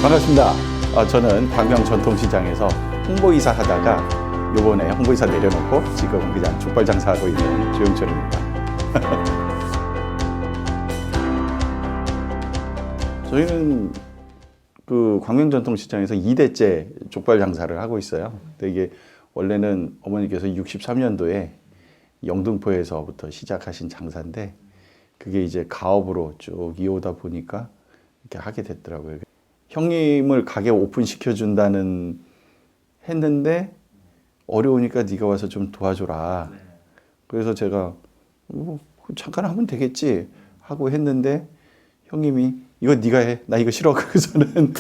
반갑습니다. 저는 광명 전통시장에서 홍보이사 하다가 요번에 홍보이사 내려놓고 지금 그냥 족발 장사하고 있는 조영철입니다. 저희는 그 광명 전통시장에서 2대째 족발 장사를 하고 있어요. 근데 이게 원래는 어머니께서 63년도에 영등포에서부터 시작하신 장사인데 그게 이제 가업으로 쭉 이어오다 보니까 이렇게 하게 됐더라고요. 형님을 가게 오픈시켜준다는 했는데 어려우니까 네가 와서 좀 도와줘라. 그래서 제가 잠깐 하면 되겠지 하고 했는데 형님이 이거 네가 해. 나 이거 싫어. 그래서는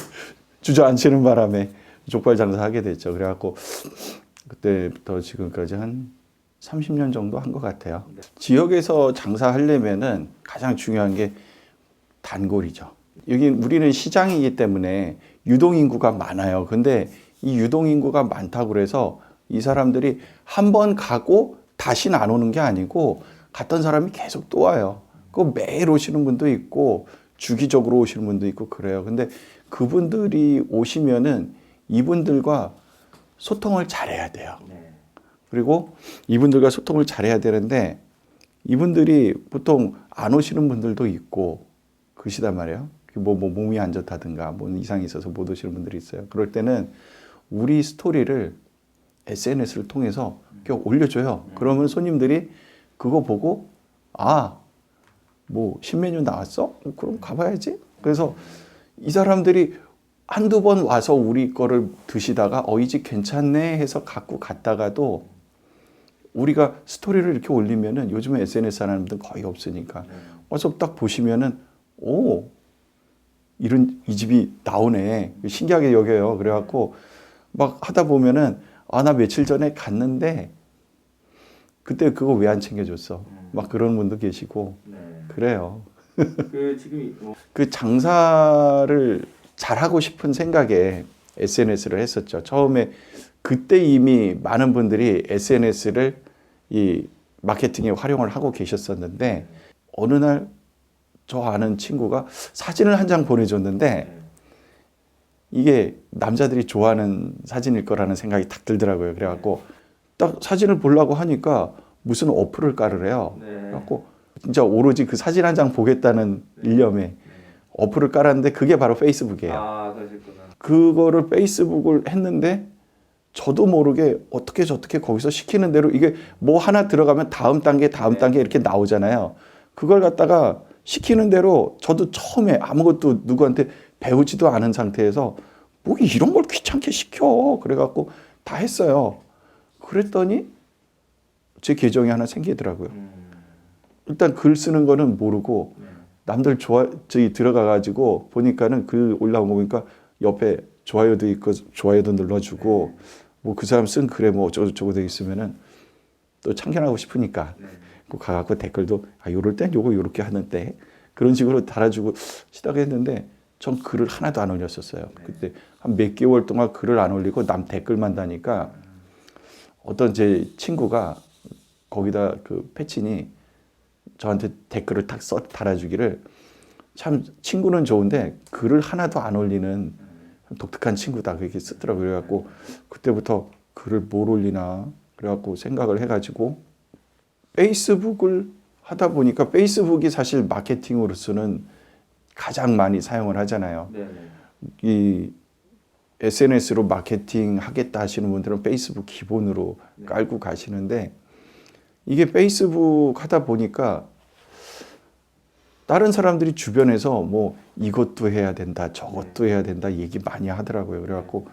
주저앉히는 바람에 족발 장사하게 됐죠. 그래갖고 그때부터 지금까지 한 30년 정도 한 것 같아요. 지역에서 장사하려면은 가장 중요한 게 단골이죠. 여기 우리는 시장이기 때문에 유동인구가 많아요. 근데 이 유동인구가 많다고 그래서 이 사람들이 한 번 가고 다시는 안 오는 게 아니고 갔던 사람이 계속 또 와요. 그 매일 오시는 분도 있고 주기적으로 오시는 분도 있고 그래요. 근데 그분들이 오시면은 이분들과 소통을 잘해야 돼요. 그리고 이분들과 소통을 잘해야 되는데 이분들이 보통 안 오시는 분들도 있고 그러시단 말이에요. 뭐 몸이 안 좋다든가 뭐 이상이 있어서 못 오시는 분들이 있어요. 그럴 때는 우리 스토리를 SNS를 통해서 이렇게 올려줘요. 그러면 손님들이 그거 보고 뭐 신메뉴 나왔어? 그럼 가봐야지. 그래서 이 사람들이 한두 번 와서 우리 거를 드시다가 이 집 괜찮네 해서 갖고 갔다가도 우리가 스토리를 이렇게 올리면은 요즘에 SNS 하는 분들 거의 없으니까 와서 딱 보시면은 이 집이 나오네. 신기하게 여겨요. 그래갖고 막 하다 보면은 나 며칠 전에 갔는데 그때 그거 왜 안 챙겨줬어? 막 그런 분도 계시고 그래요. 그 장사를 잘하고 싶은 생각에 SNS를 했었죠. 처음에 그때 이미 많은 분들이 SNS를 이 마케팅에 활용을 하고 계셨었는데 어느 날 저 아는 친구가 사진을 한 장 보내줬는데 이게 남자들이 좋아하는 사진일 거라는 생각이 딱 들더라고요. 그래갖고 딱 사진을 보려고 하니까 무슨 어플을 깔으래요. 그래갖고 진짜 오로지 그 사진 한 장 보겠다는 일념에 어플을 깔았는데 그게 바로 페이스북이에요. 그러셨구나. 그거를 페이스북을 했는데 저도 모르게 어떻게 거기서 시키는 대로 이게 뭐 하나 들어가면 다음 단계 이렇게 나오잖아요. 그걸 갖다가 시키는 대로 저도 처음에 아무것도 누구한테 배우지도 않은 상태에서 뭐 이런 걸 귀찮게 시켜. 그래갖고 다 했어요. 그랬더니 제 계정이 하나 생기더라고요. 일단 글 쓰는 거는 모르고 남들 저기 들어가가지고 보니까는 글 올라온 거 보니까 옆에 좋아요도 있고 좋아요도 눌러주고 뭐 그 사람 쓴 글에 뭐 어쩌고저쩌고 돼 있으면은 또 참견하고 싶으니까 가갖고 댓글도 요럴 땐 요거 요렇게 하는데 그런 식으로 달아주고 시작했는데 전 글을 하나도 안 올렸었어요. 그때 한 몇 개월 동안 글을 안 올리고 남 댓글만 다니까 어떤 제 친구가 거기다 그 패친이 저한테 댓글을 탁 달아주기를 참 친구는 좋은데 글을 하나도 안 올리는 독특한 친구다 그렇게 쓰더라고요. 그래갖고 그때부터 글을 뭘 올리나 그래갖고 생각을 해가지고 페이스북을 하다 보니까 페이스북이 사실 마케팅으로서는 가장 많이 사용을 하잖아요. 이 SNS로 마케팅 하겠다 하시는 분들은 페이스북 기본으로 깔고 가시는데 이게 페이스북 하다 보니까 다른 사람들이 주변에서 뭐 이것도 해야 된다 저것도 해야 된다 얘기 많이 하더라고요. 그래갖고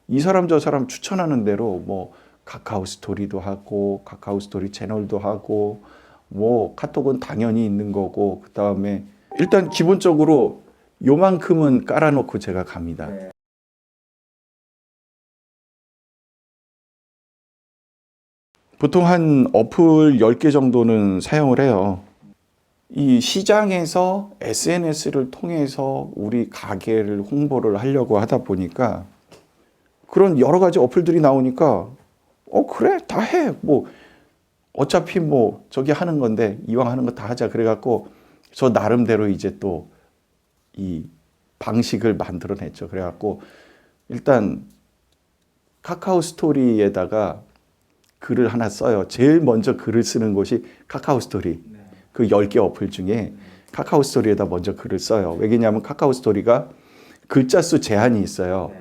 이 사람 저 사람 추천하는 대로 뭐 카카오 스토리도 하고 카카오 스토리 채널도 하고 뭐 카톡은 당연히 있는 거고 그 다음에 일단 기본적으로 요만큼은 깔아놓고 제가 갑니다. 보통 한 어플 10개 정도는 사용을 해요. 이 시장에서 SNS를 통해서 우리 가게를 홍보를 하려고 하다 보니까 그런 여러 가지 어플들이 나오니까 그래 다 해. 뭐 어차피 뭐 저기 하는 건데 이왕 하는 거 다 하자. 그래갖고 저 나름대로 이제 또 이 방식을 만들어냈죠. 그래갖고 일단 카카오 스토리에다가 글을 하나 써요. 제일 먼저 글을 쓰는 곳이 카카오 스토리. 그 10개 어플 중에 카카오 스토리에다 먼저 글을 써요. 왜냐하면 카카오 스토리가 글자 수 제한이 있어요.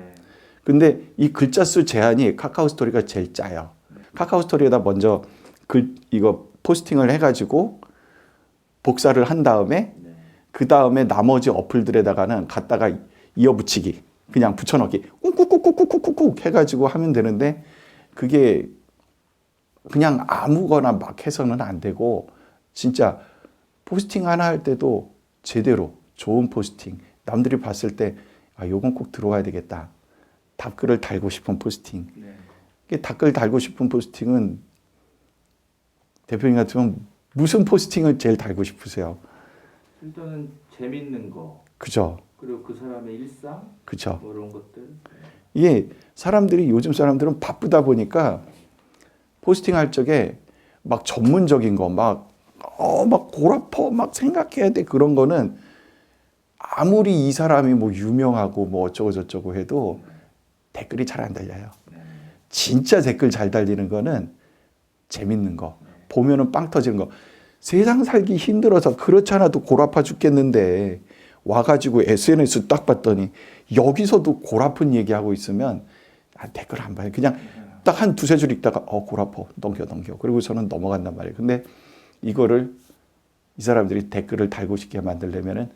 근데 이 글자 수 제한이 카카오 스토리가 제일 짜요. 카카오 스토리에다 먼저 이거 포스팅을 해가지고 복사를 한 다음에 그 다음에 나머지 어플들에다가는 갖다가 이어붙이기, 그냥 붙여넣기, 꾹꾹꾹꾹꾹꾹꾹 해가지고 하면 되는데 그게 그냥 아무거나 막 해서는 안 되고 진짜 포스팅 하나 할 때도 제대로 좋은 포스팅, 남들이 봤을 때 아, 요건 꼭 들어와야 되겠다. 답글을 달고 싶은 포스팅. 답글 달고 싶은 포스팅은 대표님 같으면 무슨 포스팅을 제일 달고 싶으세요? 일단은 재밌는 거. 그죠? 그리고 그 사람의 일상. 그죠? 뭐 이런 것들. 이게 사람들이 요즘 사람들은 바쁘다 보니까 포스팅 할 적에 막 전문적인 거 막 골아퍼 막 생각해야 돼 그런 거는 아무리 이 사람이 뭐 유명하고 뭐 어쩌고 저쩌고 해도 댓글이 잘 안 달려요. 진짜 댓글 잘 달리는 거는 재밌는 거, 보면은 빵 터지는 거. 세상 살기 힘들어서 그렇지 않아도 골 아파 죽겠는데 와가지고 SNS 딱 봤더니 여기서도 골 아픈 얘기하고 있으면 댓글 안 봐요. 그냥 딱 한 두세 줄 읽다가 골 아파 넘겨. 그리고서는 넘어간단 말이에요. 근데 이거를 이 사람들이 댓글을 달고 싶게 만들려면은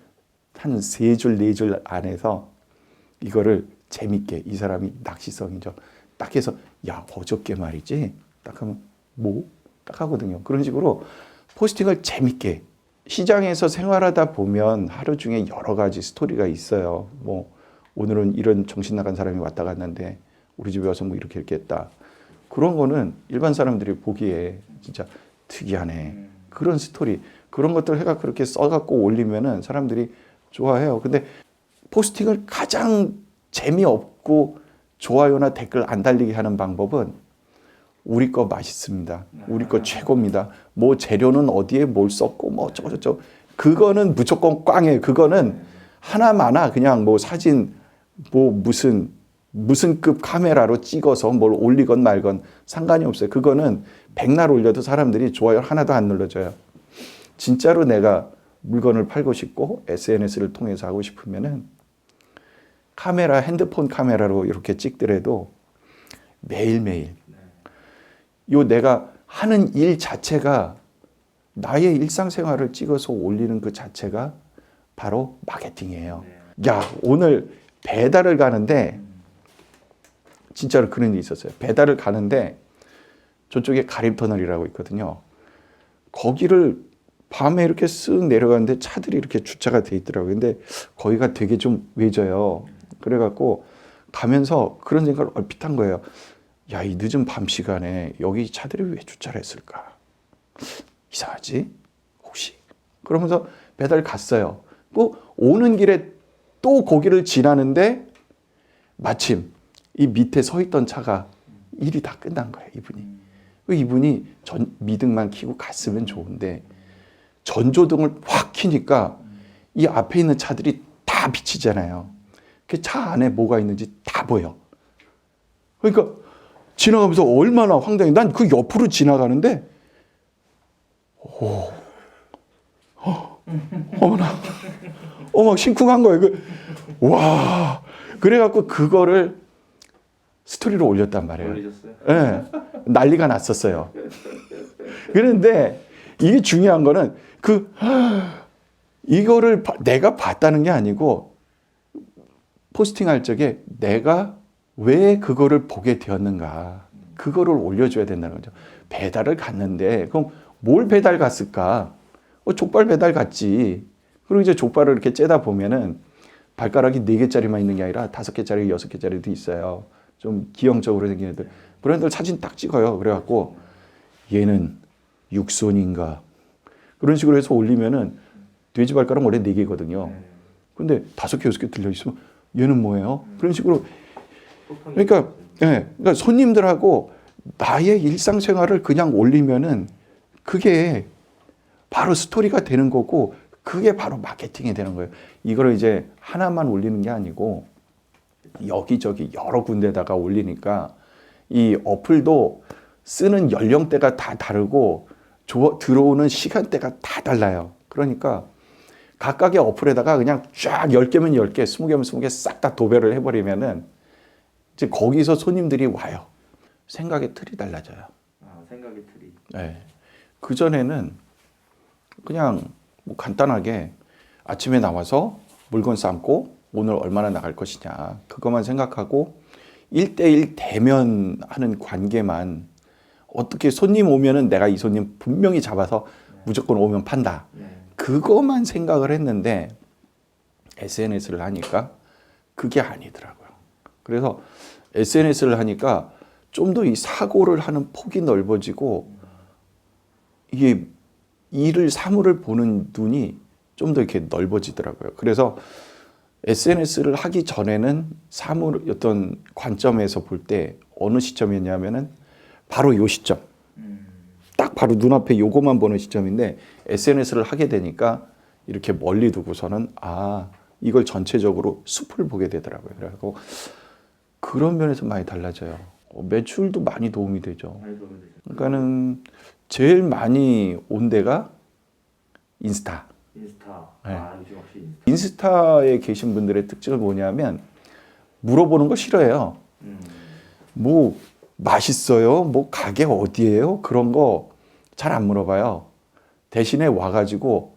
한 세 줄, 네 줄 안에서 이거를 재밌게 이 사람이 낚시성이죠. 딱 해서 야 어저께 말이지 딱 하면 뭐? 딱 하거든요. 그런 식으로 포스팅을 재밌게 시장에서 생활하다 보면 하루 중에 여러 가지 스토리가 있어요. 뭐 오늘은 이런 정신 나간 사람이 왔다 갔는데 우리 집에 와서 뭐 이렇게 했다. 그런 거는 일반 사람들이 보기에 진짜 특이하네. 그런 스토리 그런 것들 해가 그렇게 써갖고 올리면은 사람들이 좋아해요. 근데 포스팅을 가장 재미없고 좋아요나 댓글 안 달리게 하는 방법은 우리 거 맛있습니다. 우리 거 최고입니다. 뭐 재료는 어디에 뭘 썼고 뭐 어쩌고저쩌고 그거는 무조건 꽝이에요. 그거는 하나마나 그냥 뭐 사진 뭐 무슨 급 카메라로 찍어서 뭘 올리건 말건 상관이 없어요. 그거는 백날 올려도 사람들이 좋아요 하나도 안 눌러줘요. 진짜로 내가 물건을 팔고 싶고 SNS를 통해서 하고 싶으면은 핸드폰 카메라로 이렇게 찍더라도 매일매일 내가 하는 일 자체가 나의 일상생활을 찍어서 올리는 그 자체가 바로 마케팅이에요. 야, 오늘 배달을 가는데 진짜로 그런 일이 있었어요. 배달을 가는데 저쪽에 가림터널이라고 있거든요. 거기를 밤에 이렇게 쓱 내려가는데 차들이 이렇게 주차가 돼 있더라고요. 근데 거기가 되게 좀 외져요. 그래갖고 가면서 그런 생각을 얼핏 한 거예요. 야, 이 늦은 밤 시간에 여기 차들이 왜 주차를 했을까? 이상하지? 혹시? 그러면서 배달 갔어요. 그 오는 길에 또 거기를 지나는데 마침 이 밑에 서 있던 차가 일이 다 끝난 거예요, 이분이. 이분이 미등만 켜고 갔으면 좋은데 전조등을 확 켜니까 이 앞에 있는 차들이 다 비치잖아요. 그 차 안에 뭐가 있는지 다 보여. 그러니까 지나가면서 얼마나 황당해. 난 그 옆으로 지나가는데 어머나 심쿵한 거예요. 와. 그래갖고 그거를 스토리로 올렸단 말이에요. 올리셨어요? 네, 난리가 났었어요. 그런데 이게 중요한 거는 이거를 내가 봤다는 게 아니고 포스팅할 적에 내가 왜 그거를 보게 되었는가 그거를 올려줘야 된다는 거죠. 배달을 갔는데 그럼 뭘 배달 갔을까? 족발 배달 갔지. 그리고 이제 족발을 이렇게 째다 보면은 발가락이 4개짜리만 있는 게 아니라 5개짜리, 6개짜리도 있어요. 좀 기형적으로 생긴 애들. 그런 애들 사진 딱 찍어요. 그래갖고 얘는 육손인가. 그런 식으로 해서 올리면은 돼지 발가락 원래 4개거든요. 근데 5개, 6개 들려있으면 얘는 뭐예요? 그런 식으로. 그러니까, 그러니까 손님들하고 나의 일상생활을 그냥 올리면은 그게 바로 스토리가 되는 거고 그게 바로 마케팅이 되는 거예요. 이걸 이제 하나만 올리는 게 아니고 여기저기 여러 군데다가 올리니까 이 어플도 쓰는 연령대가 다 다르고 들어오는 시간대가 다 달라요. 그러니까 각각의 어플에다가 그냥 쫙 10개면 10개, 20개면 20개 싹 다 도배를 해버리면은 이제 거기서 손님들이 와요. 생각의 틀이 달라져요. 아, 생각의 틀이. 네. 그전에는 그냥 뭐 간단하게 아침에 나와서 물건 삶고 오늘 얼마나 나갈 것이냐 그것만 생각하고 1대1 대면하는 관계만 어떻게 손님 오면은 내가 이 손님 분명히 잡아서 무조건 오면 판다. 네. 그것만 생각을 했는데 SNS를 하니까 그게 아니더라고요. 그래서 SNS를 하니까 좀 더 이 사고를 하는 폭이 넓어지고 이게 일을 사물을 보는 눈이 좀 더 이렇게 넓어지더라고요. 그래서 SNS를 하기 전에는 사물 어떤 관점에서 볼 때 어느 시점이었냐면은 바로 요 시점. 딱 바로 눈앞에 요거만 보는 시점인데 SNS를 하게 되니까 이렇게 멀리 두고서는 이걸 전체적으로 숲을 보게 되더라고요. 그래서 그런 면에서 많이 달라져요. 매출도 많이 도움이 되죠. 많이 도움이 되죠. 그러니까는 제일 많이 온 데가 인스타. 인스타. 네. 요즘 역시 인스타. 인스타에 계신 분들의 특징은 뭐냐면 물어보는 거 싫어해요. 뭐 맛있어요? 뭐 가게 어디예요? 그런 거 잘 안 물어봐요. 대신에 와가지고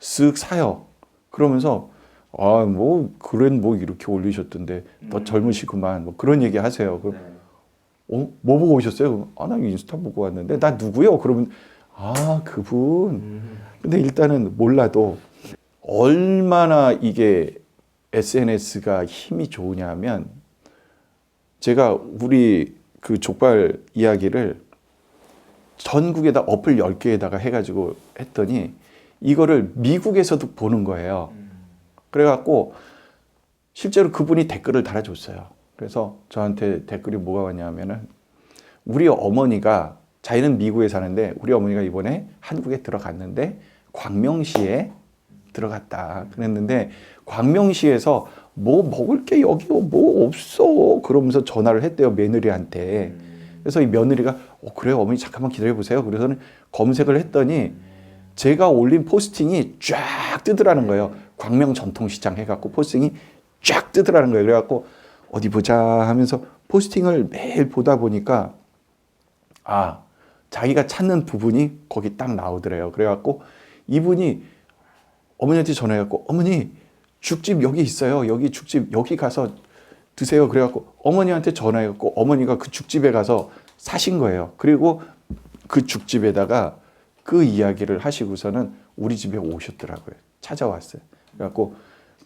쓱 사요. 그러면서 뭐 그런 뭐 이렇게 올리셨던데 더 젊으시구만 뭐 그런 얘기 하세요. 그럼 네. 뭐 보고 오셨어요? 나 인스타 보고 왔는데 나 누구요? 그러면 그분. 근데 일단은 몰라도 얼마나 이게 SNS가 힘이 좋으냐면 제가 우리 그 족발 이야기를 전국에다 어플 10개에다가 해가지고 했더니 이거를 미국에서도 보는 거예요. 그래갖고 실제로 그분이 댓글을 달아줬어요. 그래서 저한테 댓글이 뭐가 왔냐면은 우리 어머니가 자기는 미국에 사는데 우리 어머니가 이번에 한국에 들어갔는데 광명시에 들어갔다 그랬는데 광명시에서 뭐 먹을 게 여기 뭐 없어 그러면서 전화를 했대요 며느리한테. 그래서 이 며느리가 그래요 어머니 잠깐만 기다려 보세요. 그래서는 검색을 했더니 제가 올린 포스팅이 쫙 뜨더라는 거예요. 광명 전통시장 해갖고 포스팅이 쫙 뜨더라는 거예요. 그래갖고 어디 보자 하면서 포스팅을 매일 보다 보니까 자기가 찾는 부분이 거기 딱 나오더래요. 그래갖고 이분이 어머니한테 전화해갖고 어머니 죽집 여기 있어요. 여기 죽집 여기 가서 드세요. 그래갖고 어머니한테 전화해갖고 어머니가 그 죽집에 가서 사신 거예요. 그리고 그 죽집에다가 그 이야기를 하시고서는 우리 집에 오셨더라고요. 찾아왔어요. 그래갖고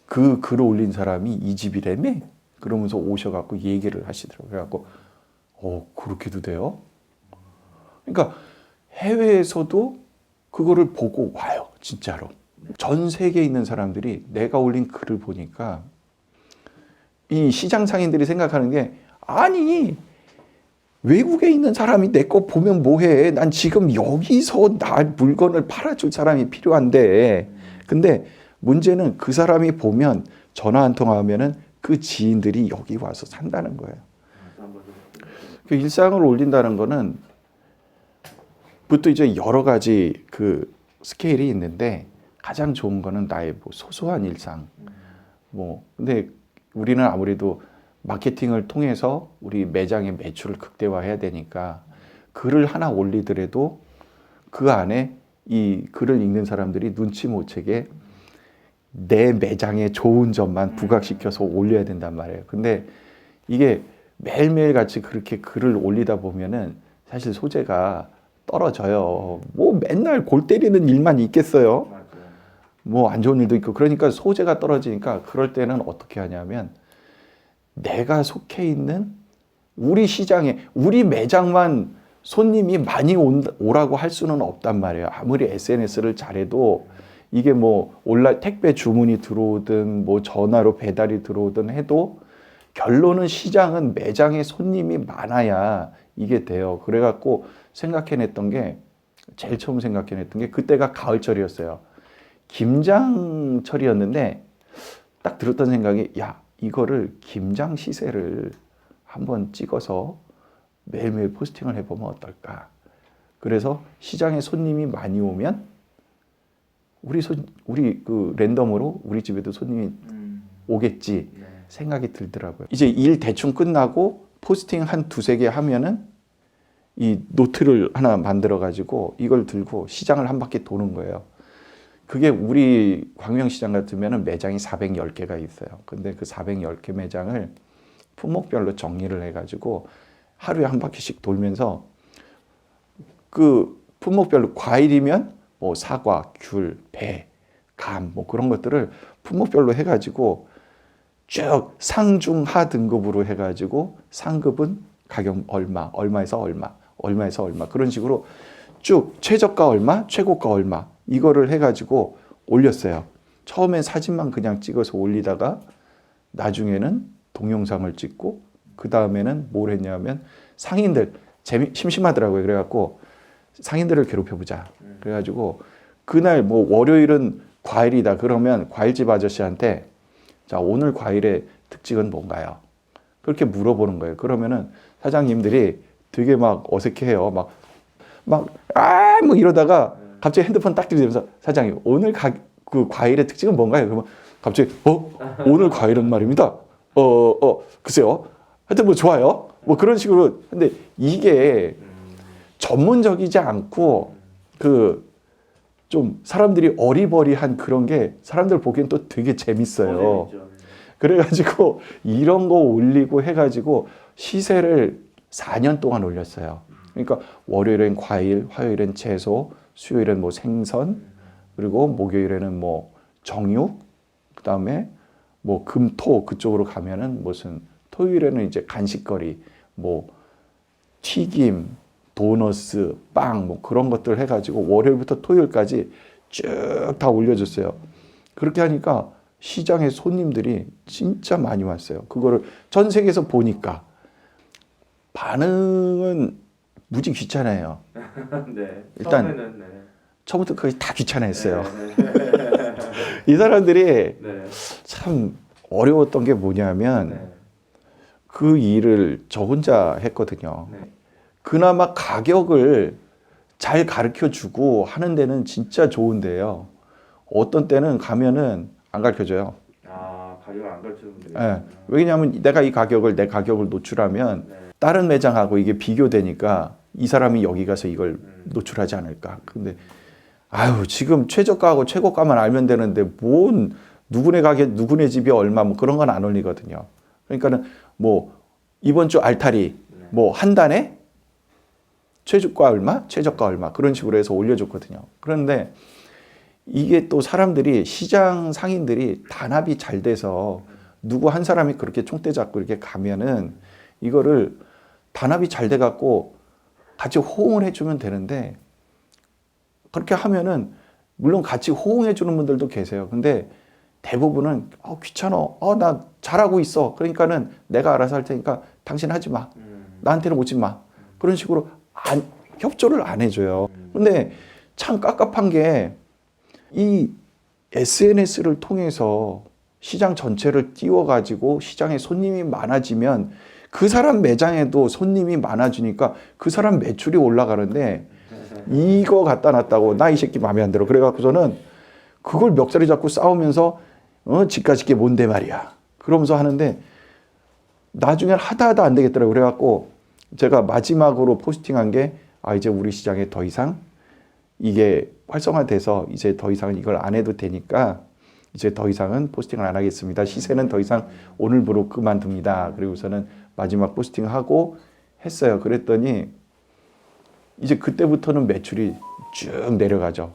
그 글을 올린 사람이 이 집이라며? 그러면서 오셔갖고 얘기를 하시더라고요. 그래갖고 그렇게도 돼요? 그러니까 해외에서도 그거를 보고 와요. 진짜로. 전 세계에 있는 사람들이 내가 올린 글을 보니까 이 시장 상인들이 생각하는 게 아니 외국에 있는 사람이 내 거 보면 뭐해. 난 지금 여기서 나 물건을 팔아줄 사람이 필요한데 근데 문제는 그 사람이 보면 전화 한 통화하면은 그 지인들이 여기 와서 산다는 거예요. 그 일상을 올린다는 거는 그것도 이제 여러 가지 그 스케일이 있는데 가장 좋은 거는 나의 뭐 소소한 일상. 근데 우리는 아무래도 마케팅을 통해서 우리 매장의 매출을 극대화해야 되니까 글을 하나 올리더라도 그 안에 이 글을 읽는 사람들이 눈치 못 채게 내 매장의 좋은 점만 부각시켜서 올려야 된단 말이에요. 근데 이게 매일매일 같이 그렇게 글을 올리다 보면은 사실 소재가 떨어져요. 뭐 맨날 골 때리는 일만 있겠어요. 뭐 안 좋은 일도 있고 그러니까 소재가 떨어지니까 그럴 때는 어떻게 하냐면 내가 속해 있는 우리 시장에 우리 매장만 손님이 많이 오라고 할 수는 없단 말이에요. 아무리 SNS를 잘해도 이게 뭐 온라인 택배 주문이 들어오든 뭐 전화로 배달이 들어오든 해도 결론은 시장은 매장에 손님이 많아야 이게 돼요. 그래갖고 생각해냈던 게 제일 처음 생각해냈던 게 그때가 가을철이었어요. 김장철이었는데 딱 들었던 생각이 야 이거를 김장 시세를 한번 찍어서 매일매일 포스팅을 해보면 어떨까. 그래서 시장에 손님이 많이 오면 우리 그 랜덤으로 우리 집에도 손님이 오겠지 네. 생각이 들더라고요. 이제 일 대충 끝나고 포스팅 한 두세 개 하면은 이 노트를 하나 만들어 가지고 이걸 들고 시장을 한 바퀴 도는 거예요. 그게 우리 광명시장 같으면은 매장이 410개가 있어요. 근데 그 410개 매장을 품목별로 정리를 해 가지고 하루에 한 바퀴씩 돌면서 그 품목별로 과일이면 뭐 사과, 귤, 배, 감 뭐 그런 것들을 품목별로 해 가지고 쭉 상중하 등급으로 해 가지고 상급은 가격 얼마, 얼마에서 얼마, 얼마에서 얼마 그런 식으로 쭉 최저가 얼마, 최고가 얼마 이거를 해 가지고 올렸어요. 처음엔 사진만 그냥 찍어서 올리다가 나중에는 동영상을 찍고 그 다음에는 뭘 했냐면 상인들 심심하더라고요. 그래갖고 상인들을 괴롭혀보자. 그래가지고 그날 뭐 월요일은 과일이다. 그러면 과일집 아저씨한테 자 오늘 과일의 특징은 뭔가요? 그렇게 물어보는 거예요. 그러면은 사장님들이 되게 막 어색해해요. 뭐 이러다가 갑자기 핸드폰 딱 들이대면서 사장님 오늘 그 과일의 특징은 뭔가요? 그러면 갑자기 오늘 과일은 말입니다. 글쎄요. 하여튼 뭐 좋아요. 뭐 그런 식으로. 근데 이게 전문적이지 않고 그 좀 사람들이 어리버리한 그런 게 사람들 보기엔 또 되게 재밌어요. 그래가지고 이런 거 올리고 해가지고 시세를 4년 동안 올렸어요. 그러니까 월요일엔 과일, 화요일엔 채소, 수요일엔 뭐 생선, 그리고 목요일에는 뭐 정육, 그 다음에 뭐 금, 토 그쪽으로 가면은 무슨 토요일에는 이제 간식거리, 뭐 튀김, 도너스, 빵, 뭐 그런 것들 해가지고 월요일부터 토요일까지 쭉 다 올려줬어요. 그렇게 하니까 시장에 손님들이 진짜 많이 왔어요. 그거를 전 세계에서 보니까 반응은 무지 귀찮아요. 네. 일단 처음에는 네. 처음부터 거의 다 귀찮아했어요. 네. 이 사람들이 네. 참 어려웠던 게 뭐냐면 네. 그 일을 저 혼자 했거든요. 네. 그나마 가격을 잘 가르쳐 주고 하는 데는 진짜 좋은데요. 어떤 때는 가면은 안 가르쳐 줘요. 아 가격을 안 가르치는 분들이 예. 왜냐하면 내가 내 가격을 노출하면 네. 다른 매장하고 이게 비교되니까 이 사람이 여기 가서 이걸 노출하지 않을까. 근데 아유 지금 최저가하고 최고가만 알면 되는데 뭔 누구네 가게 누구네 집이 얼마 뭐 그런 건 안 올리거든요. 그러니까는 뭐 이번 주 알타리 뭐 한 단에 최저가 얼마, 최저가 얼마 그런 식으로 해서 올려줬거든요. 그런데 이게 또 사람들이 시장 상인들이 단합이 잘 돼서 누구 한 사람이 그렇게 총대 잡고 이렇게 가면은 이거를 단합이 잘 돼 갖고 같이 호응을 해주면 되는데 그렇게 하면은 물론 같이 호응해 주는 분들도 계세요. 근데 대부분은 귀찮아. 나 잘하고 있어. 그러니까는 내가 알아서 할 테니까 당신 하지 마. 나한테는 오지 마. 그런 식으로 협조를 안 해줘요. 근데 참 깝깝한 게 이 SNS를 통해서 시장 전체를 띄워가지고 시장에 손님이 많아지면 그 사람 매장에도 손님이 많아지니까 그 사람 매출이 올라가는데 이거 갖다 놨다고 나 이 새끼 마음에 안 들어. 그래갖고서는 그걸 멱살이 잡고 싸우면서 집까짓 게 뭔데 말이야. 그러면서 하는데 나중에 하다 안 되겠더라고요. 그래갖고 제가 마지막으로 포스팅한 게 이제 우리 시장에 더 이상 이게 활성화돼서 이제 더 이상은 이걸 안 해도 되니까 이제 더 이상은 포스팅을 안 하겠습니다. 시세는 더 이상 오늘부로 그만둡니다. 그리고서는 마지막 포스팅하고 했어요. 그랬더니 이제 그때부터는 매출이 쭉 내려가죠.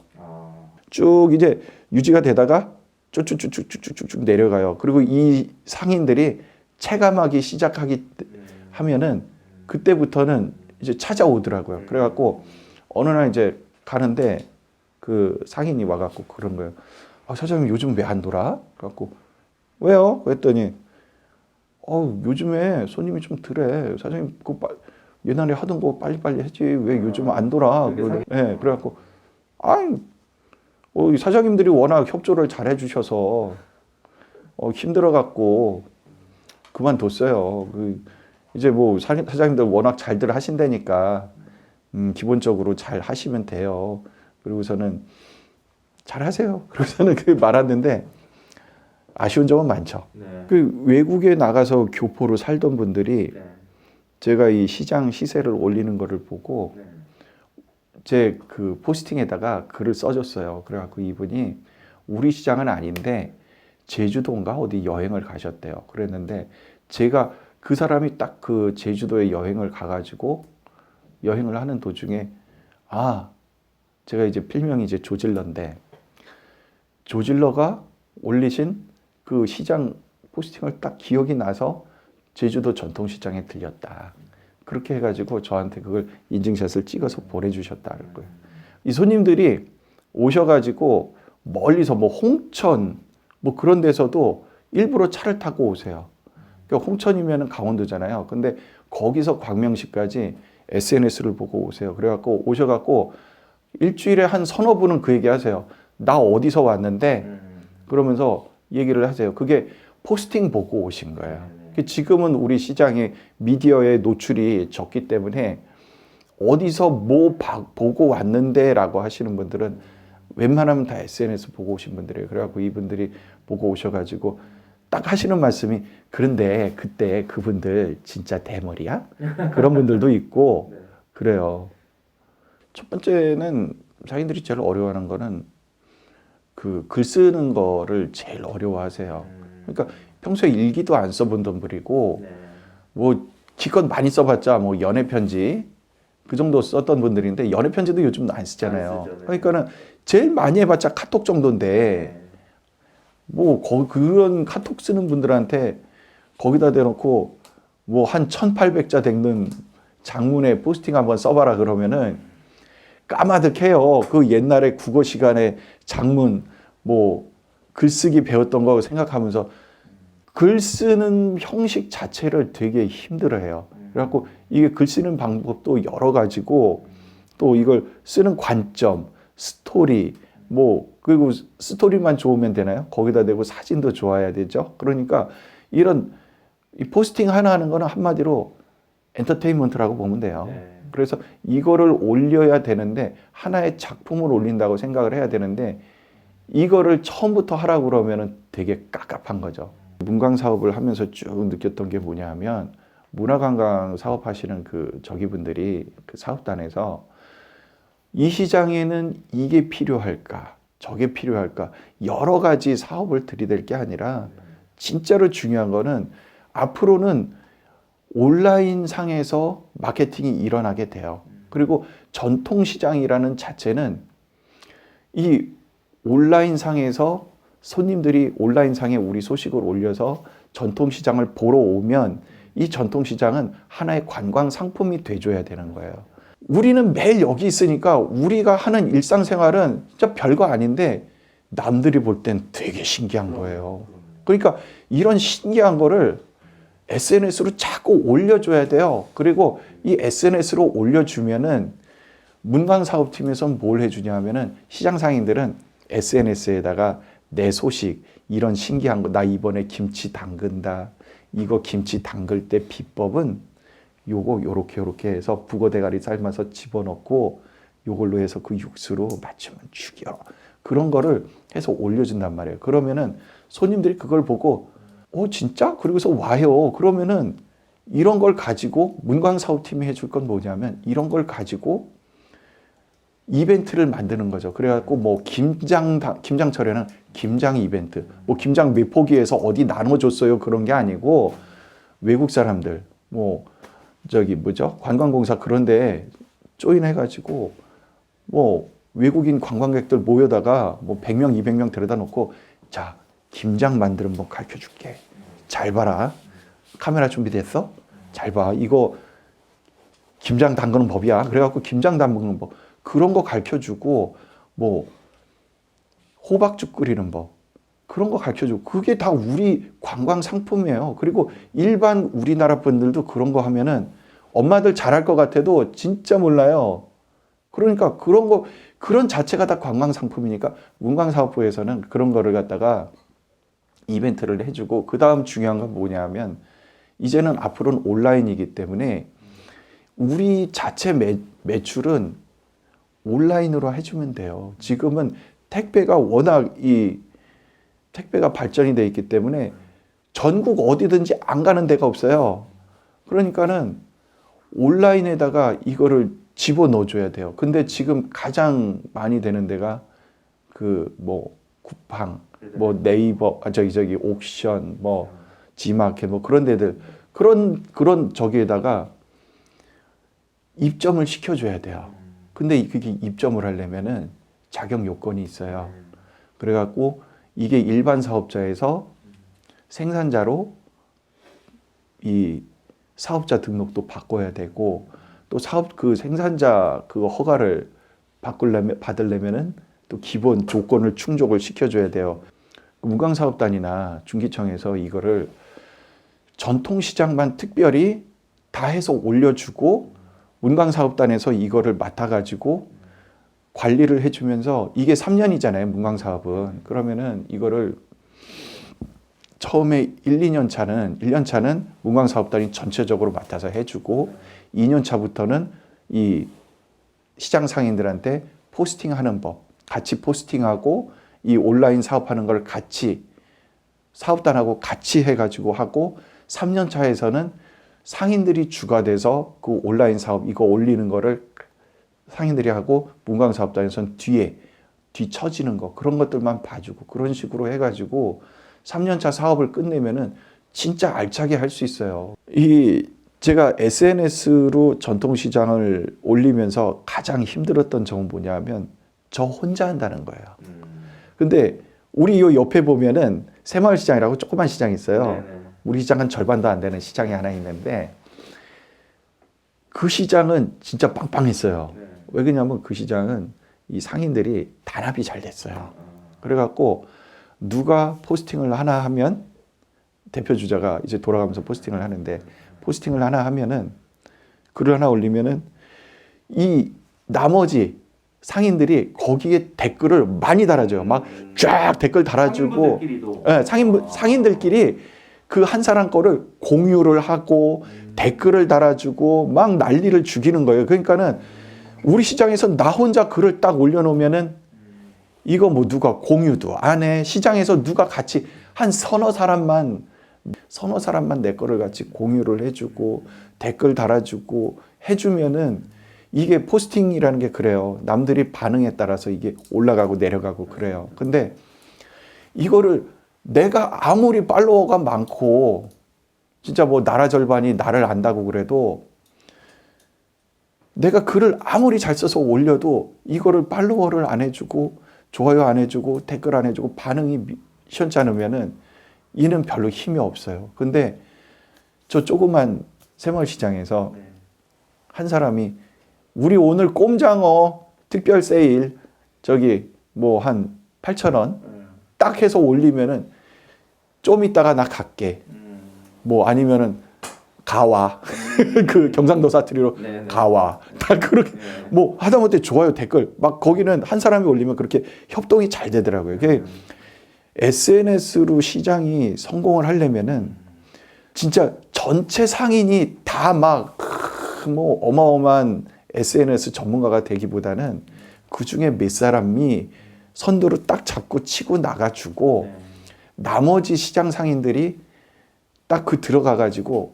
쭉 이제 유지가 되다가 쭉쭉쭉쭉쭉쭉 내려가요. 그리고 이 상인들이 체감하기 시작하기 하면은 그때부터는 이제 찾아오더라고요. 그래갖고 어느 날 이제 가는데 그 상인이 와갖고 그런 거예요. 사장님 요즘 왜 안 돌아? 그래갖고 왜요? 그랬더니 요즘에 손님이 좀 덜해. 사장님 옛날에 하던 거 빨리빨리 했지 왜 요즘 안 돌아? 네, 그래갖고 이 사장님들이 워낙 협조를 잘 해주셔서 힘들어갖고 그만뒀어요. 이제 뭐 사장님들 워낙 잘들 하신다니까 기본적으로 잘 하시면 돼요. 그리고서는 잘 하세요. 그러고서는 말았는데 아쉬운 점은 많죠. 네. 외국에 나가서 교포로 살던 분들이 네. 제가 이 시장 시세를 올리는 거를 보고 네. 제 그 포스팅에다가 글을 써줬어요. 그래갖고 이분이 우리 시장은 아닌데 제주도인가 어디 여행을 가셨대요. 그랬는데 제가 그 사람이 딱 그 제주도에 여행을 가가지고 여행을 하는 도중에 제가 이제 필명이 이제 조질러인데 조질러가 올리신 그 시장 포스팅을 딱 기억이 나서 제주도 전통시장에 들렸다. 그렇게 해가지고 저한테 그걸 인증샷을 찍어서 보내주셨다 할 거예요. 이 손님들이 오셔가지고 멀리서 뭐 홍천 뭐 그런 데서도 일부러 차를 타고 오세요. 그러니까 홍천이면은 강원도잖아요. 근데 거기서 광명시까지 SNS를 보고 오세요. 그래갖고 오셔갖고 일주일에 한 서너 분은 그 얘기 하세요. 나 어디서 왔는데 그러면서 얘기를 하세요. 그게 포스팅 보고 오신 거예요. 지금은 우리 시장에 미디어의 노출이 적기 때문에 어디서 뭐 보고 왔는데 라고 하시는 분들은 웬만하면 다 SNS 보고 오신 분들이에요. 그래갖고 이분들이 보고 오셔가지고 딱 하시는 말씀이 그런데 그때 그분들 진짜 대머리야? 그런 분들도 있고 그래요. 첫 번째는 자기들이 제일 어려워하는 거는 그 글 쓰는 거를 제일 어려워하세요. 그러니까 평소에 일기도 안 써본 분들이고 뭐 기껏 많이 써봤자 뭐 연애 편지 그 정도 썼던 분들인데 연애 편지도 요즘도 안 쓰잖아요. 그러니까는 제일 많이 해봤자 카톡 정도인데 뭐 그런 카톡 쓰는 분들한테 거기다 대놓고 뭐 한 1800자 되는 장문의 포스팅 한번 써봐라 그러면은 까마득해요. 그 옛날에 국어 시간에 장문 뭐 글쓰기 배웠던 거 생각하면서 글 쓰는 형식 자체를 되게 힘들어해요. 그래갖고 이게 글 쓰는 방법도 여러 가지고 또 이걸 쓰는 관점, 스토리 뭐 그리고 스토리만 좋으면 되나요? 거기다 대고 사진도 좋아야 되죠. 그러니까 이런 이 포스팅 하나 하는 거는 한마디로 엔터테인먼트라고 보면 돼요. 그래서 이거를 올려야 되는데 하나의 작품을 올린다고 생각을 해야 되는데 이거를 처음부터 하라고 그러면은 되게 깝깝한 거죠. 문광 사업을 하면서 쭉 느꼈던 게 뭐냐 하면 문화관광 사업하시는 저기 분들이 그 사업단에서 이 시장에는 이게 필요할까 저게 필요할까 여러 가지 사업을 들이댈 게 아니라 진짜로 중요한 거는 앞으로는 온라인 상에서 마케팅이 일어나게 돼요. 그리고 전통시장이라는 자체는 이 온라인 상에서 손님들이 온라인 상에 우리 소식을 올려서 전통시장을 보러 오면 이 전통시장은 하나의 관광 상품이 돼줘야 되는 거예요. 우리는 매일 여기 있으니까 우리가 하는 일상생활은 진짜 별거 아닌데 남들이 볼 땐 되게 신기한 거예요. 그러니까 이런 신기한 거를 SNS로 자꾸 올려줘야 돼요. 그리고 이 SNS로 올려주면은 문광사업팀에서는 뭘 해주냐 하면은 시장 상인들은 SNS에다가 내 소식, 이런 신기한 거, 나 이번에 김치 담근다. 이거 김치 담글 때 비법은 요거 요렇게 해서 북어 대가리 삶아서 집어넣고 요걸로 해서 그 육수로 맞추면 죽여. 그런 거를 해서 올려준단 말이에요. 그러면은 손님들이 그걸 보고 진짜? 그리고서 와요. 그러면은 이런 걸 가지고 문광사업팀이 해줄 건 뭐냐면 이런 걸 가지고 이벤트를 만드는 거죠. 그래갖고 뭐 김장철에는 김장 이벤트, 뭐 김장 몇 포기해서 어디 나눠줬어요. 그런 게 아니고 외국 사람들, 뭐 관광공사 그런데 조인해가지고 뭐 외국인 관광객들 모여다가 뭐 100명, 200명 데려다 놓고 자, 김장 만드는 법 가르쳐 줄게. 잘 봐라. 카메라 준비됐어? 잘 봐. 이거 김장 담그는 법이야. 그래갖고 김장 담그는 법. 그런 거 가르쳐 주고, 뭐, 호박죽 끓이는 법. 그런 거 가르쳐 주고. 그게 다 우리 관광 상품이에요. 그리고 일반 우리나라 분들도 그런 거 하면은 엄마들 잘할 것 같아도 진짜 몰라요. 그러니까 그런 거 그런 자체가 다 관광 상품이니까 문광사업부에서는 그런 거를 갖다가 이벤트를 해주고, 그 다음 중요한 건 뭐냐면 이제는 앞으로는 온라인이기 때문에 우리 자체 매출은 온라인으로 해주면 돼요. 지금은 택배가 워낙 택배가 발전이 돼 있기 때문에 전국 어디든지 안 가는 데가 없어요. 그러니까는 온라인에다가 이거를 집어넣어 줘야 돼요. 근데 지금 가장 많이 되는 데가 그 뭐 쿠팡, 뭐 네이버, 저기 옥션, 뭐 지마켓, 뭐 그런 데들, 그런 저기에다가 입점을 시켜줘야 돼요. 근데 그게 입점을 하려면은 자격 요건이 있어요. 그래갖고 이게 일반 사업자에서 생산자로 이 사업자 등록도 바꿔야 되고, 또 그 생산자 그 허가를 받으려면은 또 기본 조건을 충족을 시켜줘야 돼요. 문광사업단이나 중기청에서 이거를 전통시장만 특별히 다 해서 올려주고, 문광사업단에서 이거를 맡아가지고 관리를 해주면서, 이게 3년이잖아요, 문광사업은. 그러면은 이거를 처음에 1년 차는 문광사업단이 전체적으로 맡아서 해주고, 2년 차부터는 이 시장 상인들한테 포스팅하는 법, 같이 포스팅하고 이 온라인 사업하는 걸 같이 사업단하고 같이 해가지고 하고, 3년 차에서는 상인들이 주가 돼서 그 온라인 사업 이거 올리는 거를 상인들이 하고, 문광사업단에서는 뒤처지는 거, 그런 것들만 봐주고, 그런 식으로 해가지고 3년차 사업을 끝내면은 진짜 알차게 할 수 있어요. 제가 SNS로 전통시장을 올리면서 가장 힘들었던 점은 뭐냐면 저 혼자 한다는 거예요. 근데 우리 요 옆에 보면은 새마을시장이라고 조그만 시장이 있어요. 네네. 우리 시장 한 절반도 안 되는 시장이 하나 있는데, 그 시장은 진짜 빵빵했어요. 네. 왜 그러냐면 그 시장은 이 상인들이 단합이 잘 됐어요. 그래갖고 누가 포스팅을 하나 하면, 대표 주자가 이제 돌아가면서 포스팅을 하는데, 포스팅을 하나 하면은, 글을 하나 올리면은 이 나머지 상인들이 거기에 댓글을 많이 달아줘요. 막 쫙 댓글 달아주고, 네, 상인들끼리 그 한 사람 거를 공유를 하고 댓글을 달아주고 막 난리를 죽이는 거예요. 그러니까는 우리 시장에서 나 혼자 글을 딱 올려놓으면은 이거 뭐 누가 공유도 안 해. 시장에서 누가 같이 한 서너 사람만 내 거를 같이 공유를 해주고 댓글 달아주고 해주면은, 이게 포스팅이라는 게 그래요. 남들이 반응에 따라서 이게 올라가고 내려가고 그래요. 근데 이거를 내가 아무리 팔로워가 많고 진짜 뭐 나라 절반이 나를 안다고 그래도, 내가 글을 아무리 잘 써서 올려도 이거를 팔로워를 안 해주고 좋아요 안 해주고 댓글 안 해주고 반응이 시원치 않으면은 이는 별로 힘이 없어요. 근데 저 조그만 새마을시장에서 한 사람이 우리 오늘 꼼장어 특별 세일 저기 뭐 한 8,000원 딱 해서 올리면은 좀 있다가 나 갈게. 뭐 아니면은 가와. 그 경상도 사투리로 네네. 가와. 다 그렇게 뭐 하다못해 좋아요 댓글 막 거기는 한 사람이 올리면 그렇게 협동이 잘 되더라고요. 그게 SNS로 시장이 성공을 하려면은 진짜 전체 상인이 다 막 뭐 어마어마한 SNS 전문가가 되기보다는 그 중에 몇 사람이 선두를 딱 잡고 치고 나가주고, 나머지 시장 상인들이 딱 그 들어가가지고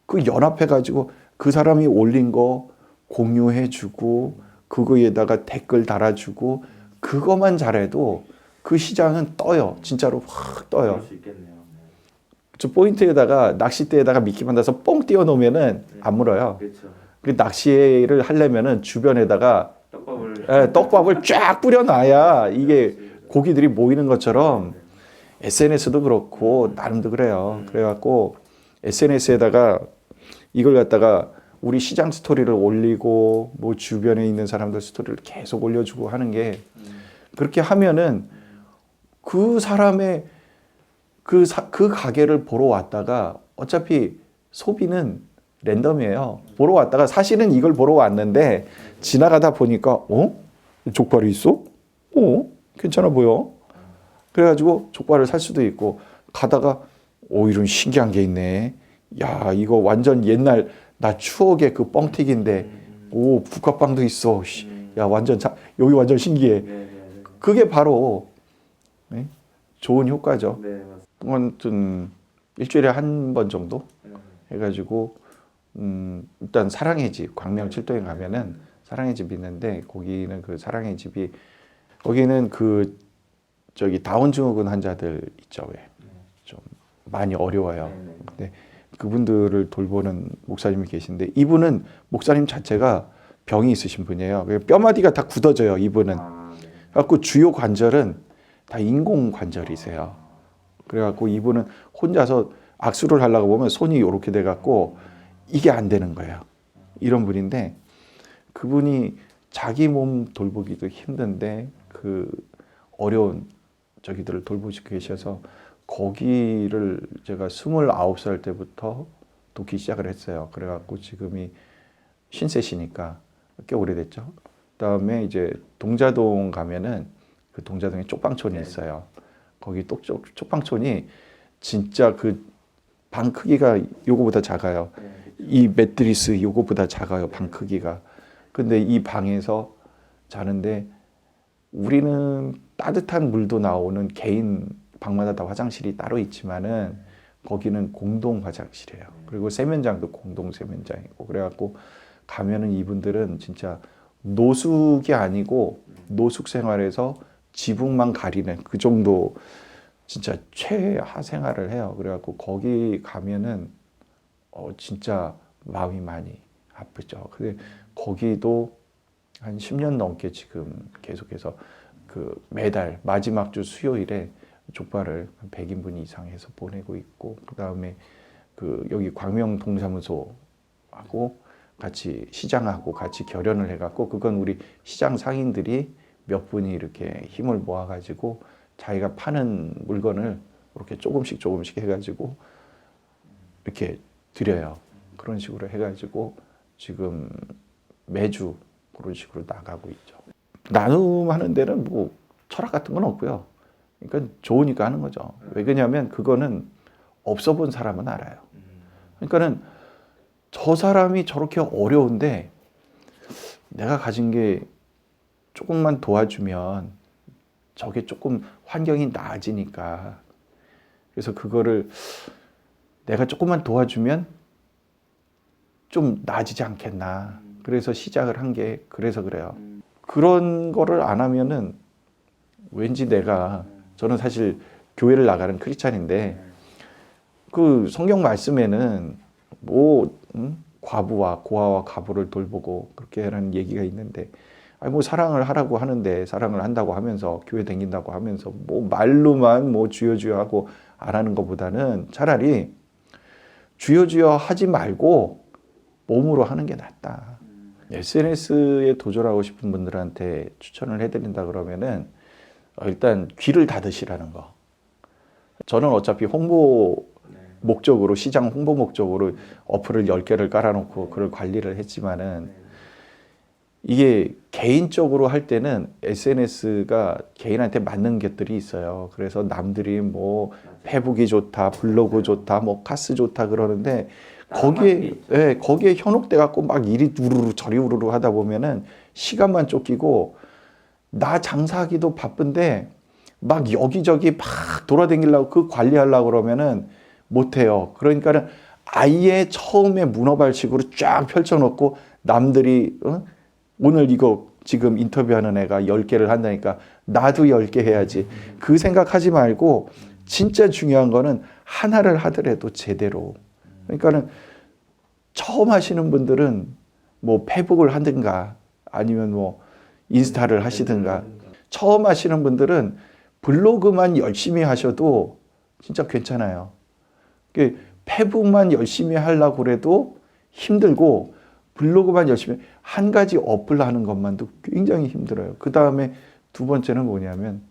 그 연합해가지고 그 사람이 올린 거 공유해주고 그거에다가 댓글 달아주고, 그것만 잘해도 그 시장은 떠요. 진짜로 확 떠요. 그럴 수 있겠네요. 저 포인트에다가 낚싯대에다가 미끼 만들어서 뽕 띄워 놓으면은 안 물어요. 그렇죠. 그 낚시를 하려면은 주변에다가 떡밥을 떡밥을 쫙 뿌려놔야 이게 고기들이 모이는 것처럼 SNS도 그렇고 나름도 그래요. 그래갖고 SNS에다가 이걸 갖다가 우리 시장 스토리를 올리고 뭐 주변에 있는 사람들 스토리를 계속 올려주고 하는 게, 그렇게 하면은 그 사람의 그 가게를 보러 왔다가, 어차피 소비는 랜덤이에요. 보러 왔다가 사실은 이걸 보러 왔는데 지나가다 보니까 족발이 있어? 괜찮아 보여. 그래가지고 족발을 살 수도 있고 가다가 이런 신기한 게 있네. 야, 이거 완전 옛날 나 추억의 그 뻥튀기인데 북한빵도 있어. 씨, 야, 완전 여기 완전 신기해. 네, 네, 네. 그게 바로 네? 좋은 효과죠. 네, 맞습니다. 아무튼 일주일에 한 번 정도 네. 해가지고 일단 사랑의 집 광명 칠도에 가면은 사랑의 집이 있는데 거기는 그 사랑의 집이 거기는 그 저기 다운 증후군 환자들 있죠 왜 좀 많이 어려워요. 네, 네. 근데 그분들을 돌보는 목사님이 계신데 이분은 목사님 자체가 병이 있으신 분이에요. 뼈마디가 다 굳어져요 이분은. 아, 네. 그래갖고 주요 관절은 다 인공 관절이세요. 그래갖고 이분은 혼자서 악수를 하려고 보면 손이 이렇게 돼갖고 이게 안 되는 거예요. 이런 분인데 그분이 자기 몸 돌보기도 힘든데 그 어려운 저기들을 돌보시고 계셔서 거기를 제가 29살 때부터 돕기 시작을 했어요. 그래갖고 지금이 50세시니까 꽤 오래됐죠. 그다음에 이제 동자동 가면은 그 동자동에 쪽방촌이 있어요. 거기 쪽방촌이 진짜 그 방 크기가 요거보다 작아요. 이 매트리스 요거보다 작아요. 방 크기가. 근데 이 방에서 자는데 우리는 따뜻한 물도 나오는 개인 방마다 다 화장실이 따로 있지만은 거기는 공동 화장실이에요. 그리고 세면장도 공동 세면장이고 그래갖고 가면은 이분들은 진짜 노숙이 아니고 노숙 생활에서 지붕만 가리는 그 정도 진짜 최하 생활을 해요. 그래갖고 거기 가면은 진짜 마음이 많이 아프죠. 근데 거기도 한 10년 넘게 지금 계속해서 그 매달 마지막 주 수요일에 족발을 한 100인분 이상 해서 보내고 있고 그다음에 그 여기 광명 동사무소하고 같이 시장하고 같이 결연을 해갖고 그건 우리 시장 상인들이 몇 분이 이렇게 힘을 모아가지고 자기가 파는 물건을 이렇게 조금씩 해가지고 이렇게 드려요. 그런 식으로 해가지고 지금 매주 그런 식으로 나가고 있죠. 나눔하는 데는 뭐 철학 같은 건 없고요. 그러니까 좋으니까 하는 거죠. 왜 그러냐면 그거는 없어 본 사람은 알아요. 그러니까는 저 사람이 저렇게 어려운데 내가 가진 게 조금만 도와주면 저게 조금 환경이 나아지니까 그래서 그거를 내가 조금만 도와주면 좀 나아지지 않겠나. 그래서 시작을 한 게 그래서 그래요. 그런 거를 안 하면은 왠지 저는 사실 교회를 나가는 크리스찬인데 그 성경 말씀에는 뭐 과부와 고아와 과부를 돌보고 그렇게 하는 얘기가 있는데 뭐 사랑을 하라고 하는데 사랑을 한다고 하면서 교회 다닌다고 하면서 뭐 말로만 뭐 주여 주여 하고 안 하는 것보다는 차라리 주여 주여 하지 말고 몸으로 하는 게 낫다. SNS에 도전하고 싶은 분들한테 추천을 해드린다 그러면은 일단 귀를 닫으시라는 거. 저는 어차피 홍보 목적으로 시장 홍보 목적으로 어플을 10개를 깔아놓고 그걸 관리를 했지만은 이게 개인적으로 할 때는 SNS가 개인한테 맞는 것들이 있어요. 그래서 남들이 뭐 페북이 좋다, 블로그 좋다, 뭐 카스 좋다 그러는데 거기에 현혹돼 갖고 막 이리 우르르 저리 우르르 하다 보면은 시간만 쫓기고 나 장사하기도 바쁜데 막 여기저기 막 돌아다니려고 그 관리하려고 그러면은 못 해요. 그러니까는 아예 처음에 문어발식으로 쫙 펼쳐놓고 남들이 오늘 이거 지금 인터뷰하는 애가 10개를 한다니까 나도 10개 해야지. 그 생각하지 말고 진짜 중요한 거는 하나를 하더라도 제대로. 그러니까는 처음 하시는 분들은 뭐 페북을 하든가 아니면 뭐 인스타를 하시든가 처음 하시는 분들은 블로그만 열심히 하셔도 진짜 괜찮아요. 페북만 열심히 하려고 그래도 힘들고 블로그만 열심히 한 가지 어플 하는 것만도 굉장히 힘들어요. 그 다음에 두 번째는 뭐냐면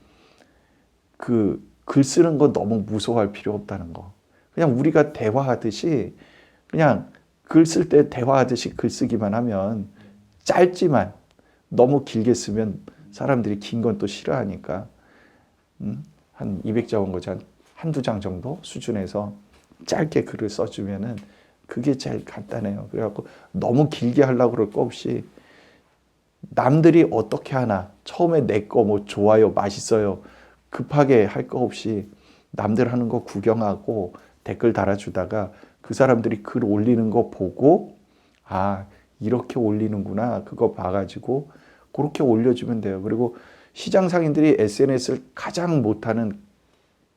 그 글 쓰는 거 너무 무서워할 필요 없다는 거. 그냥 우리가 대화하듯이 그냥 글 쓸 때 대화하듯이 글 쓰기만 하면 짧지만 너무 길게 쓰면 사람들이 긴 건 또 싫어하니까 한 200자 원고지 한 한두 장 정도 수준에서 짧게 글을 써주면은 그게 제일 간단해요. 그래갖고 너무 길게 하려고 그럴 거 없이 남들이 어떻게 하나 처음에 내 거 뭐 좋아요 맛있어요 급하게 할 거 없이 남들 하는 거 구경하고 댓글 달아주다가 그 사람들이 글 올리는 거 보고 아 이렇게 올리는구나 그거 봐가지고 그렇게 올려주면 돼요. 그리고 시장 상인들이 SNS를 가장 못하는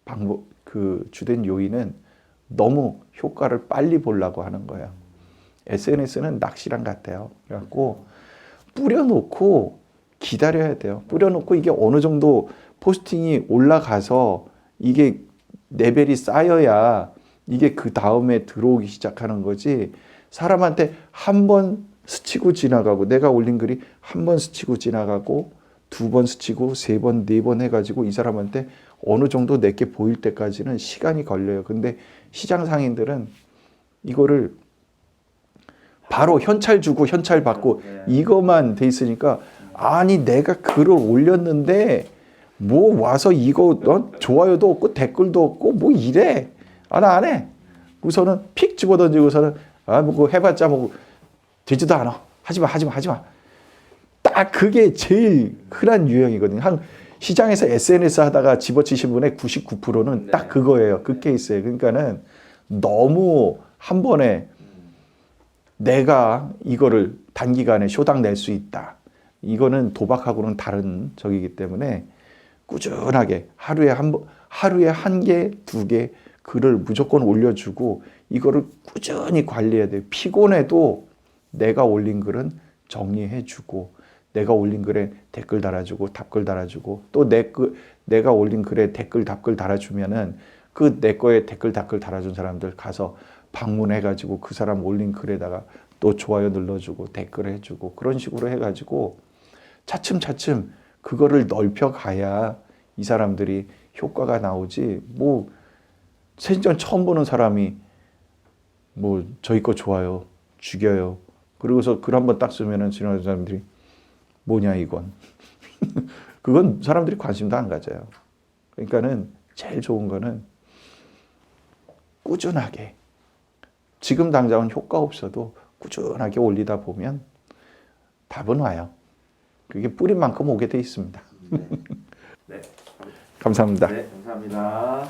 방법 그 주된 요인은 너무 효과를 빨리 보려고 하는 거예요. SNS는 낚시랑 같아요. 그래갖고 뿌려놓고 기다려야 돼요. 뿌려놓고 이게 어느 정도 포스팅이 올라가서 이게 레벨이 쌓여야 이게 그 다음에 들어오기 시작하는 거지. 사람한테 한 번 스치고 지나가고 내가 올린 글이 한 번 스치고 지나가고 두 번 스치고 세 번, 네 번 해가지고 이 사람한테 어느 정도 내게 보일 때까지는 시간이 걸려요. 근데 시장 상인들은 이거를 바로 현찰 주고 현찰 받고 이것만 돼 있으니까 아니 내가 글을 올렸는데 뭐 와서 이거 좋아요도 없고 댓글도 없고 뭐 이래 아 나 안 해. 우선은 픽 집어던지고서는 아 뭐 그거 해봤자 뭐 되지도 않아 하지마 딱 그게 제일 흔한 유형이거든요. 한 시장에서 SNS 하다가 집어치신 분의 99%는 딱 그거예요. 그 케이스예요. 그러니까는 너무 한 번에 내가 이거를 단기간에 쇼당 낼 수 있다. 이거는 도박하고는 다른 적이기 때문에 꾸준하게 하루에 한 개, 두 개 글을 무조건 올려주고 이거를 꾸준히 관리해야 돼요. 피곤해도 내가 올린 글은 정리해주고 내가 올린 글에 댓글 달아주고 답글 달아주고 또 내가 올린 글에 댓글 답글 달아주면은 그 내 거에 댓글 답글 달아준 사람들 가서 방문해가지고 그 사람 올린 글에다가 또 좋아요 눌러주고 댓글 해주고 그런 식으로 해가지고 차츰차츰 그거를 넓혀가야 이 사람들이 효과가 나오지. 뭐 생전 처음 보는 사람이 뭐 저희 거 좋아요 죽여요 그러고서 글 한번 딱 쓰면은 지나가는 사람들이 뭐냐 이건 그건 사람들이 관심도 안 가져요. 그러니까는 제일 좋은 거는 꾸준하게 지금 당장은 효과 없어도 꾸준하게 올리다 보면 답은 와요. 그게 뿌린 만큼 오게 돼 있습니다. 네. 감사합니다. 네, 감사합니다.